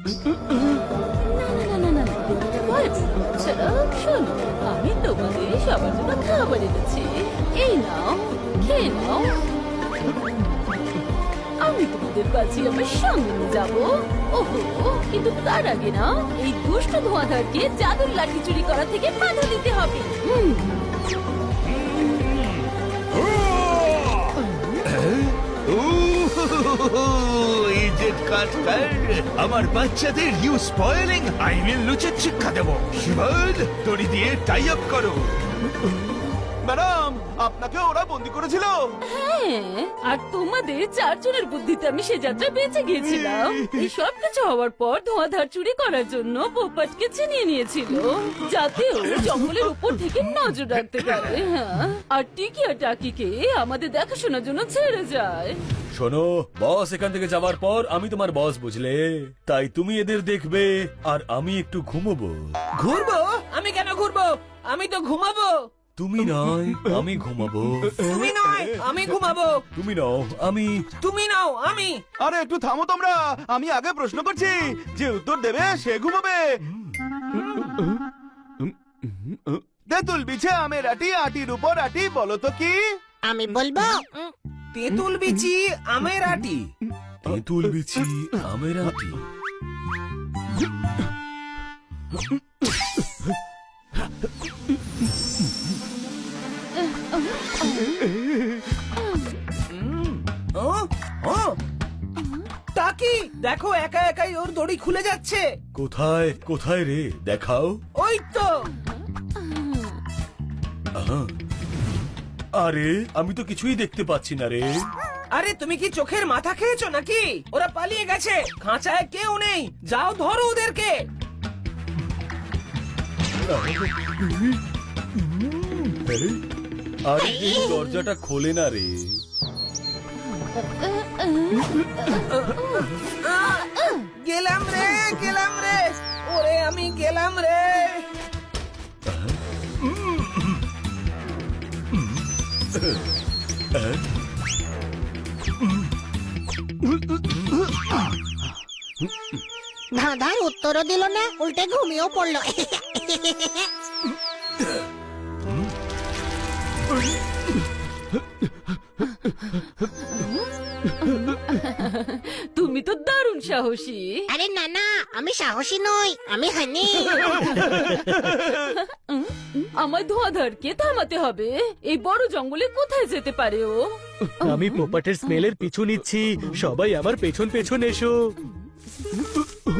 না না না না ভয় পাচ্ছো না। শোনো, আমি তোমাদের সবার জন্য খাবার এনেছি। এই নাও, খেয়ে নাও। আমি তোমাদের বাঁচিয়ে আমার সঙ্গে নিয়ে যাবো। ওহো, কিন্তু তার আগে না এই দুষ্ট ধোঁয়াধারকে জাদুর লাঠি চুরি করা থেকে বাধা দিতে হবে। আমার বাচ্চাদের ইউ স্পয়েলিং আইনের লুচের শিক্ষা দেব। শিবল, দড়ি দিয়ে টাই আপ করো। ম্যাডাম, আপনাকে ওরা বন্দি করেছিল। হ্যাঁ, আর তোমাদের চারজনের বুদ্ধিতে আমি সে যাত্রায় বেঁচে গিয়েছিলাম। এই সব কিছু হওয়ার পর ধোঁয়াধার চুরি করার জন্য পোপটকে ছিনিয়ে নিয়েছিল, যাতে ও জঙ্গলের উপর থেকে নজর রাখতে পারে। হ্যাঁ, আর টিকি আর টাকিকে আমাদের দেখাশোনার জন্য ছেড়ে যায়। শোনো বস, এখান থেকে যাবার পর আমি তোমার বস, বুঝলে? তাই তুমি এদের দেখবে আর আমি একটু ঘুমোবো। ঘুরবো? আমি কেন ঘুরবো? আমি তো ঘুমাবো। তুমি নয়, আমি ঘুমাবো। তুমি নয়, আমি ঘুমাবো। তুমি নাও, আমি। তুমি নাও, আমি। আরে একটু থামো তোমরা, আমি আগে প্রশ্ন করছি, যে উত্তর দেবে সে ঘুমাবে। তেঁতুল বিছে আমের আটি, আটির উপর আটি, বলো তো কি? আমি বলবো তেঁতুল বিচি আমের আটি। তেঁতুল বিচি আমের আটি। ও, ও, টাকি, দেখো একা একাই ওর দড়ি খুলে যাচ্ছে। কোথায় কোথায় রে, দেখাও। ওই তো। আহা। আরে আমি তো কিছুই দেখতে পাচ্ছি না রে। আরে তুমি কি চোখের মাথা খেয়েছো নাকি? ওরা পালিয়ে গেছে, খাঁচায় কেউ নেই। যাও ধরো ওদেরকে। আরে এই দরজাটা খোলে না রে। গেলাম রে, গেলাম রে, ওরে আমি গেলাম রে। ধাঁধার উত্তরও দিল না, উল্টে ঘুমিয়েও পড়লো। তুমি তো দারুণ সাহসী। আরে না না, আমি সাহসী নই, আমি হানি। আমার ধোঁয়াধারকে থামাতে হবে। এই বড় জঙ্গলে কোথায় যেতে পারে ও? আমি পোপাটের স্মেলের পিছু নিচ্ছি, সবাই আমার পেছন পেছন এসো।